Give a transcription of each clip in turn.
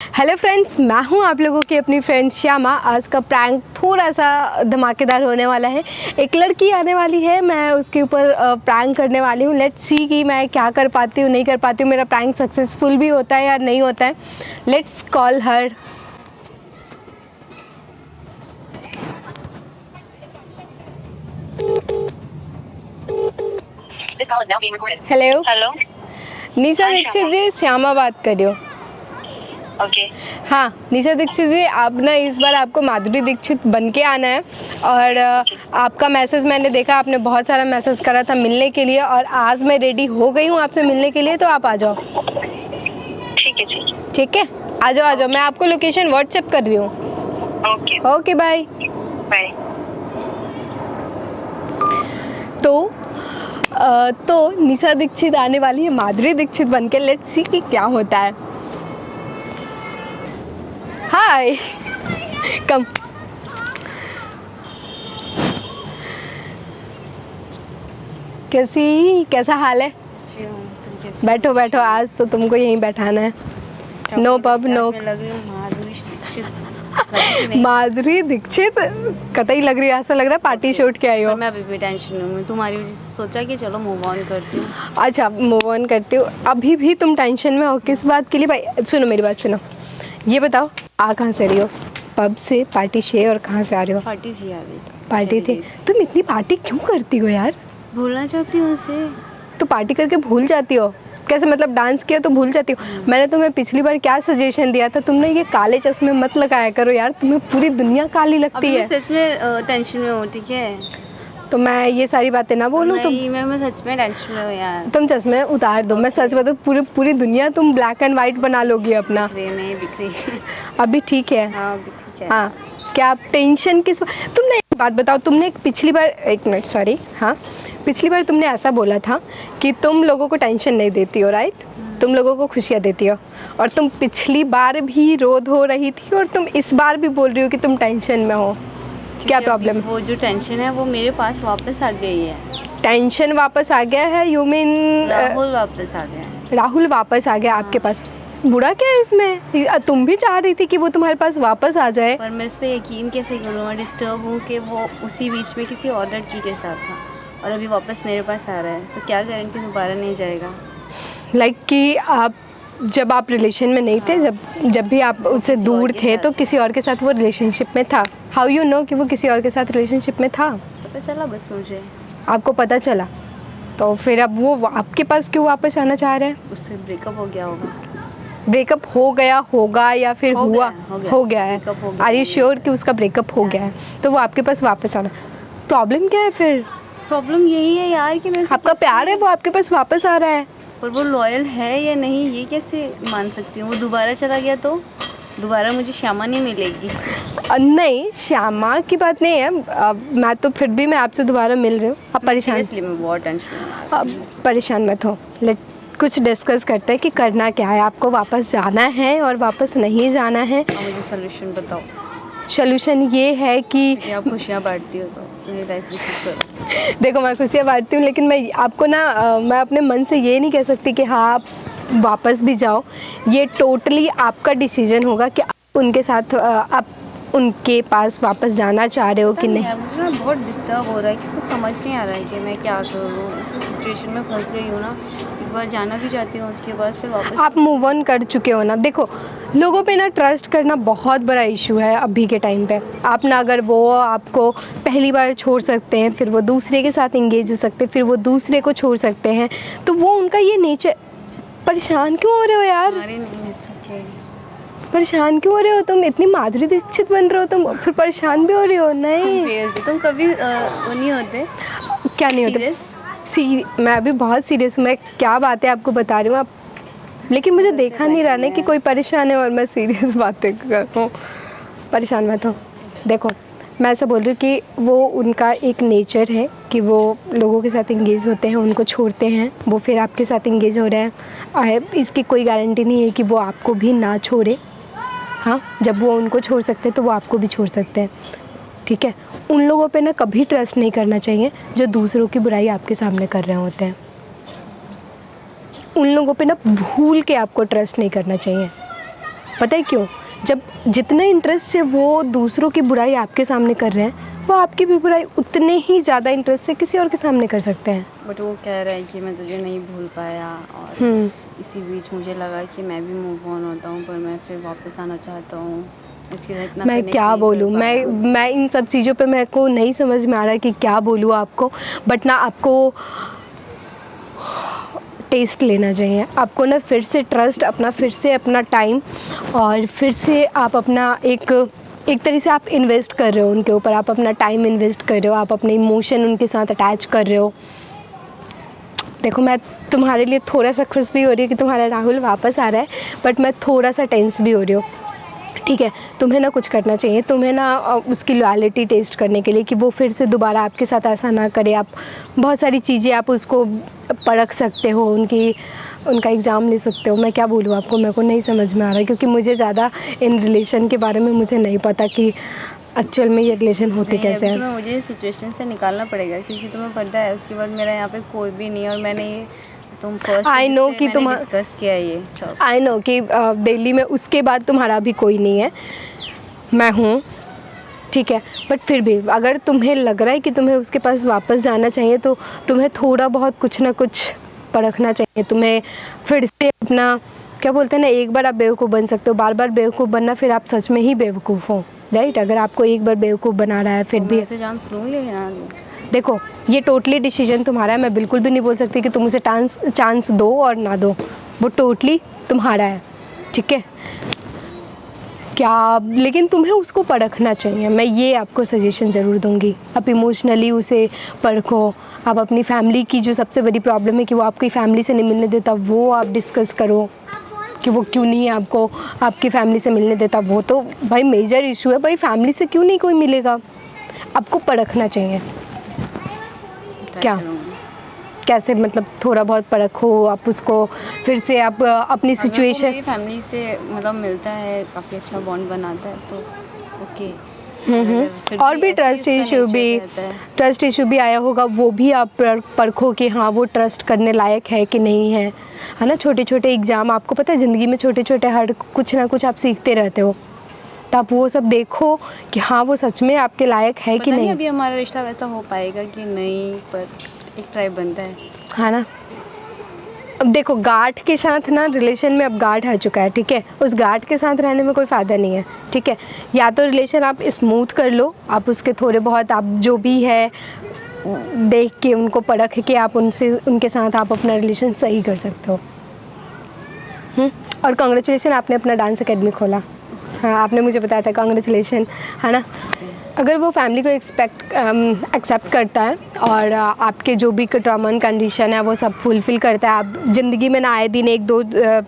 Hello friends, मैं हूं आप लोगों की अपनी फ्रेंड श्यामा। आज का प्रैंक थोड़ा सा धमाकेदार होने वाला है। एक लड़की आने वाली है, मैं उसके ऊपर प्रैंक करने वाली हूं। लेट्स सी कि मैं क्या कर पाती हूं, नहीं कर पाती हूं, मेरा प्रैंक सक्सेसफुल भी होता है या नहीं होता है। Let's call her. Hello, hello. Nisha हाँ, दीक्षित श्यामा। जी, श्यामा बात कर रही हो। ओके। हाँ निशा दीक्षित जी, आप ना इस बार आपको माधुरी दीक्षित बन के आना है। और आपका मैसेज मैंने देखा, आपने बहुत सारा मैसेज करा था मिलने के लिए, और आज मैं रेडी हो गई हूँ आपसे मिलने के लिए, तो आप आ जाओ। ठीक है, ठीक है। ठीक है, आ जाओ आ जाओ। मैं आपको लोकेशन व्हाट्सएप कर रही हूँ। ओके। Okay bye. बाय। तो निशा दीक्षित आने वाली है माधुरी दीक्षित बन के। लेट्स सी कि क्या होता है। हाय, कम। कैसा हाल है? बैठो बैठो, आज तो तुमको यहीं बैठाना है। No pub no. Madhuri Dixit कतई लग रही है, ऐसा लग रहा है पार्टी शूट के आई हो। मैं अभी भी टेंशन में हूँ, तुम्हारी वजह से सोचा कि चलो मूव ऑन करती हूँ। अच्छा, मूव ऑन करती हो? अभी भी तुम टेंशन में हो? किस बात के लिए भाई? सुनो मेरी बात सुनो, ये बताओ आ कहाँ से रही हो? पब से, पार्टी से, और कहाँ से आ रहे हो? पार्टी थी यार, पार्टी थी? तुम इतनी पार्टी क्यों करती हो यार? भूलना चाहती हूँ उसे। तो पार्टी करके भूल जाती हो कैसे? मतलब डांस किया तो भूल जाती हो? मैंने तुम्हें पिछली बार क्या सजेशन दिया था, तुमने ये काले चश्मे मत लगाया करो यार, तुम्हें पूरी दुनिया काली लगती अभी है। मैं सच में टेंशन में हूँ, ठीक है? तो मैं ये सारी बातें ना बोलूँ? तुम नहीं, मैं सच में टेंशन में हूँ यार। तुम चश्मे उतार दो, मैं सच बताऊँ, पूरी दुनिया तुम ब्लैक एंड वाइट बना लोगी अपना। नहीं दिख रही। अभी ठीक है? हाँ अभी ठीक है। हाँ, क्या आप टेंशन किस? तुमने एक बात बताओ, तुमने पिछली बार, एक मिनट सॉरी, हाँ पिछली बार तुमने ऐसा बोला था कि तुम लोगों को टेंशन नहीं देती हो, राइट? तुम लोगों को खुशियाँ देती हो, और तुम पिछली बार भी रो धो रही थी, और तुम इस बार भी बोल रही हो कि तुम टेंशन में हो। क्या प्रॉब्लम है? वो जो टेंशन है वो मेरे पास वापस आ गई है। टेंशन वापस आ गया है? यू मीन राहुल वापस आ गया है। राहुल वापस आ गया आपके पास? बुरा क्या है इसमें? तुम भी चाह रही थी कि वो तुम्हारे पास वापस आ जाए। पर मैं इस पर यकीन कैसे करूँ? मैं डिस्टर्ब हूँ कि वो उसी बीच में किसी और लड़की के साथ था और अभी वापस मेरे पास आ रहा है, तो क्या गारंटी दोबारा नहीं जाएगा? कि जब आप रिलेशन में नहीं थे, जब भी आप उससे दूर थे, तो किसी और के साथ वो रिलेशनशिप में था। हाउ यू नो कि वो किसी और के साथ रिलेशनशिप में था? पता चला बस मुझे। आपको पता चला? तो फिर अब वो आपके पास क्यों वापस आना चाह रहे हैं? उससे ब्रेकअप हो गया होगा। ब्रेकअप हो गया होगा या फिर हो गया है? ब्रेकअप हो गया। आर यू श्योर कि उसका ब्रेकअप हो गया है? तो वो आपके पास वापस आना, प्रॉब्लम क्या है फिर? प्रॉब्लम यही है यार कि मैं आपका प्यार है, वो आपके पास वापस आ रहा है। और वो लॉयल है या नहीं ये कैसे मान सकती हूँ? वो दोबारा चला गया तो दोबारा मुझे श्यामा नहीं मिलेगी। नहीं, श्यामा की बात नहीं है। मैं तो फिर भी मैं आपसे दोबारा मिल रही हूँ। आप परेशान? सीरियसली मैं बहुत टेंशन में। अब परेशान मत हो, कुछ डिस्कस करते हैं कि करना क्या है। आपको वापस जाना है और वापस नहीं जाना है? मुझे सोल्यूशन बताओ। सोल्यूशन ये है कि आप खुशियाँ बांटती हो तो मेरी लाइफ भी खुश करो। देखो, मैं खुशियाँ बांटती हूँ, लेकिन मैं आपको ना मैं अपने मन से ये नहीं कह सकती कि हाँ आप वापस भी जाओ। ये टोटली आपका डिसीजन होगा कि आप उनके साथ आप उनके पास वापस जाना चाह रहे हो कि नहीं। यार मुझे ना बहुत डिस्टर्ब हो रहा है कि कुछ समझ नहीं आ रहा है कि मैं क्या करूँ। इस सिचुएशन में फंस गई हूँ ना, एक बार जाना भी चाहती हूँ, उसके बाद फिर वापस। आप मूव ऑन कर चुके हो ना। देखो, लोगों पे ना ट्रस्ट करना बहुत बड़ा इशू है अभी के टाइम पे। आप ना, अगर वो आपको पहली बार छोड़ सकते हैं, फिर वो दूसरे के साथ इंगेज हो सकते हैं, फिर वो दूसरे को छोड़ सकते हैं, तो वो उनका ये नेचर। परेशान क्यों हो रहे हो यार? परेशान क्यों हो रहे हो? तुम इतनी माधुरी दीक्षित बन रहे हो, तुम फिर परेशान भी हो रही हो? नहीं, तुम कभी वो नहीं होते? क्या नहीं होता? मैं अभी बहुत सीरियस हूँ। मैं क्या बातें आपको बता रही हूँ, आप लेकिन मुझे देखा नहीं रहा ना कि कोई परेशान है और मैं सीरियस बातें कर रहा हूँ। परेशान मत हो। देखो, मैं ऐसा बोल रही हूँ कि वो उनका एक नेचर है कि वो लोगों के साथ इंगेज होते हैं, उनको छोड़ते हैं, वो फिर आपके साथ इंगेज हो रहे हैं। इसकी कोई गारंटी नहीं है कि वो आपको भी ना छोड़े। हाँ, जब वो उनको छोड़ सकते हैं तो वो आपको भी छोड़ सकते हैं, ठीक है? उन लोगों पे ना कभी ट्रस्ट नहीं करना चाहिए जो दूसरों की बुराई आपके सामने कर रहे होते हैं। उन लोगों पे ना भूल के आपको ट्रस्ट नहीं करना चाहिए, पता है क्यों? जब जितना इंटरेस्ट से वो दूसरों की बुराई आपके सामने कर रहे हैं, वो आपकी भी बुराई उतने ही ज़्यादा इंटरेस्ट से किसी और के सामने कर सकते हैं। बट वो कह रहा है कि मैं तुझे नहीं भूल पाया, और इसी बीच मुझे लगा कि मैं भी मूव ऑन होता हूँ, पर मैं फिर वापस आना चाहता हूँ। उसके साथ इतना मैं connect क्या नहीं कर बोलूँ, पाया। मैं इन सब चीज़ों पे मेरे को नहीं समझ में आ रहा है कि क्या बोलूँ आपको। बट ना आपको टेस्ट लेना चाहिए, आपको ना फिर से ट्रस्ट अपना, फिर से अपना टाइम, और फिर से आप अपना एक तरह से आप इन्वेस्ट कर रहे हो उनके ऊपर, आप अपना टाइम इन्वेस्ट कर रहे हो, आप अपने इमोशन उनके साथ अटैच कर रहे हो। देखो, मैं तुम्हारे लिए थोड़ा सा खुश भी हो रही हूँ कि तुम्हारा राहुल वापस आ रहा है, बट मैं थोड़ा सा टेंस भी हो रही हूँ। ठीक है, तुम्हें ना कुछ करना चाहिए, तुम्हें ना उसकी लॉयल्टी टेस्ट करने के लिए कि वो फिर से दोबारा आपके साथ ऐसा ना करे। आप बहुत सारी चीज़ें आप उसको परख सकते हो, उनका एग्ज़ाम ले सकते हो। मैं क्या बोलूँ आपको, मेरे को नहीं समझ में आ रहा है, क्योंकि मुझे ज़्यादा इन रिलेशन के बारे में मुझे नहीं पता कि एक्चुअल में ये रिलेशन होते नहीं, कैसे अभी हैं। तो मुझे सिचुएशन से निकालना पड़ेगा, क्योंकि तुम्हें पता है उसके बाद मेरा यहाँ पे कोई भी नहीं है, और मैंने ये तुम फर्स्ट I know कि डिस्कस किया ये सब। आई नो कि दिल्ली में उसके बाद तुम्हारा भी कोई नहीं है, मैं हूँ, ठीक है। बट फिर भी अगर तुम्हें लग रहा है कि तुम्हें उसके पास वापस जाना चाहिए, तो तुम्हें थोड़ा बहुत कुछ ना कुछ परखना चाहिए। तुम्हें फिर से अपना, क्या बोलते हैं ना, एक बार आप बेवकूफ़ बन सकते हो, बार बार बेवकूफ़ बनना फिर आप सच में ही बेवकूफ़ हो, राइट। अगर आपको एक बार बेवकूफ़ बना रहा है फिर भी, उसे चांस दूँ या ना दूँ? देखो ये टोटली डिसीजन तुम्हारा है। मैं बिल्कुल भी नहीं बोल सकती कि तुम उसे चांस दो और ना दो, वो टोटली तुम्हारा है, ठीक है। क्या, लेकिन तुम्हें उसको परखना चाहिए, मैं ये आपको सजेशन ज़रूर दूंगी। आप इमोशनली उसे परखो, आप अपनी फैमिली की जो सबसे बड़ी प्रॉब्लम है कि वो आपकी फैमिली से नहीं मिलने देता, वो आप डिस्कस करो कि वो क्यों नहीं आपको आपकी फैमिली से मिलने देता। वो तो भाई मेजर इशू है भाई, फैमिली से क्यों नहीं कोई मिलेगा। आपको परखना चाहिए। क्या, कैसे, मतलब थोड़ा बहुत परखो आप उसको, फिर से आप अपनी सिचुएशन, मेरी फैमिली से मतलब मिलता है, काफ़ी अच्छा बॉन्ड बनाता है, तो ओके। और भी ट्रस्ट इशू भी आया होगा, वो भी आप परखो कि हाँ वो ट्रस्ट करने लायक है कि नहीं है ना। छोटे छोटे एग्ज़ाम, आपको पता है ज़िंदगी में छोटे छोटे हर कुछ ना कुछ आप सीखते रहते हो, तो आप वो सब देखो कि हाँ वो सच में आपके लायक है कि नहीं। अभी हमारा रिश्ता वैसा हो पाएगा कि नहीं, पर एक ट्राई बनता है ना। अब देखो, गांठ के साथ ना रिलेशन में अब गांठ आ चुका है, ठीक है। उस गांठ के साथ रहने में कोई फ़ायदा नहीं है, ठीक है। या तो रिलेशन आप स्मूथ कर लो, आप उसके थोड़े बहुत आप जो भी है देख के, उनको परख के आप उनके साथ आप अपना रिलेशन सही कर सकते हो। और कांग्रेचुलेसन, आपने अपना डांस अकेडमी खोला। हाँ, आपने मुझे बताया था, कांग्रेचुलेसन, है ना। अगर वो फैमिली को एक्सेप्ट करता है और आपके जो भी टर्म एंड कंडीशन है वो सब फुलफ़िल करता है, आप ज़िंदगी में ना आए दिन एक दो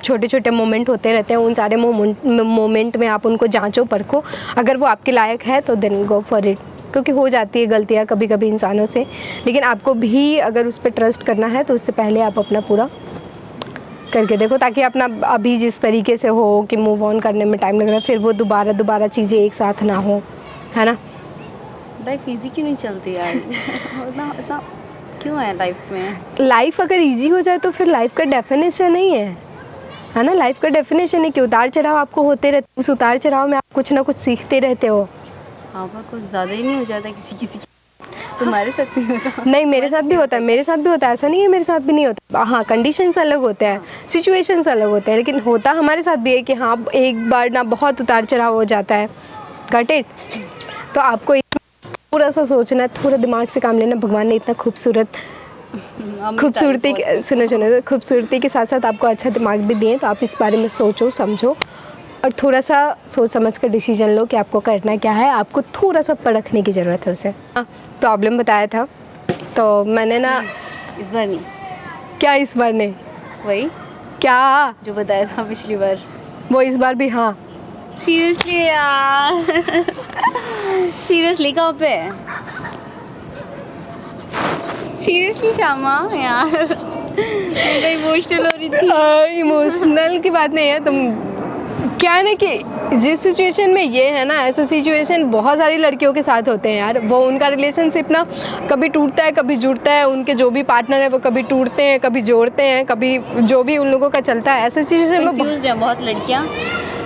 छोटे छोटे मोमेंट होते रहते हैं, उन सारे मोमेंट में आप उनको जांचो परखो। अगर वो आपके लायक है तो देन गो फॉर इट, क्योंकि हो जाती है गलतियाँ कभी कभी इंसानों से। लेकिन आपको भी अगर उस पर ट्रस्ट करना है तो उससे पहले आप अपना पूरा करके देखो, ताकि अपना अभी जिस तरीके से हो कि मूव ऑन करने में टाइम लग रहा है, फिर वो दोबारा चीज़ें एक साथ ना हो, है ना। लाइफ इजी क्यों नहीं चलती यार? इतना क्यों है लाइफ में? लाइफ अगर इजी हो जाए तो फिर लाइफ का डेफिनेशन नहीं है ना। लाइफ का डेफिनेशन है कि उतार चढ़ाव आपको होते रहते, उस उतार चढ़ाव में आप कुछ ना कुछ सीखते रहते हो। हाँ, पर कुछ ज़्यादा ही नहीं हो जाता किसी तुम्हारे साथ नहीं होता? नहीं, मेरे साथ भी होता है, ऐसा नहीं है मेरे साथ भी नहीं होता। हाँ, कंडीशंस अलग होते हैं, सिचुएशंस अलग होते हैं, लेकिन होता हमारे साथ भी है कि हाँ एक बार ना बहुत उतार चढ़ाव हो जाता है। Got it? तो आपको थोड़ा सा सोचना है, थोड़ा दिमाग से काम लेना। भगवान ने इतना खूबसूरती खूबसूरती के साथ साथ आपको अच्छा दिमाग भी दिए, तो आप इस बारे में सोचो समझो और थोड़ा सा सोच समझ कर डिसीजन लो कि आपको करना क्या है। आपको थोड़ा सा परखने की ज़रूरत है उसे। प्रॉब्लम बताया था तो मैंने ना, इस बार नहीं। क्या इस बार नहीं? वही क्या जो बताया था पिछली बार, वो इस बार भी? हाँ सीरियसली यार। सीरियसली कहाँ पे? सीरियसली श्यामा यार, मैं तो इमोशनल हो रही थी। इमोशनल की बात नहीं है। तुम क्या है ना कि जिस सिचुएशन में ये है ना, ऐसा सिचुएशन बहुत सारी लड़कियों के साथ होते हैं यार। वो उनका रिलेशनशिप ना कभी टूटता है कभी जुड़ता है, उनके जो भी पार्टनर है वो कभी टूटते हैं कभी जोड़ते हैं, कभी जो भी उन लोगों का चलता है। ऐसे सिचुएशन में कंफ्यूज है बहुत लड़कियाँ।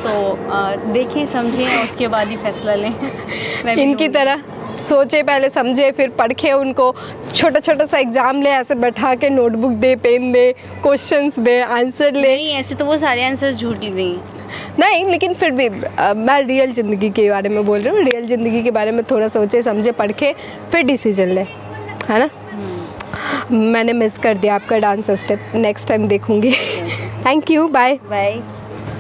सो देखें समझें और उसके बाद ही फैसला लें। मैं भी इनकी लूँगी। तरह सोचे, पहले समझे, फिर पढ़े, उनको छोटा छोटा सा एग्ज़ाम ले, ऐसे बैठा के नोटबुक दे, पेन दे, क्वेश्चंस दे, आंसर ले। नहीं, ऐसे तो वो सारे आंसर झूठ ही दें। नहीं, लेकिन फिर भी मैं रियल ज़िंदगी के बारे में बोल रही हूँ। रियल ज़िंदगी के बारे में थोड़ा सोचे समझे, पढ़े, फिर डिसीजन ले, है ना। मैंने मिस कर दिया आपका डांस स्टेप, नेक्स्ट टाइम देखूँगी। Thank you, bye. बाय।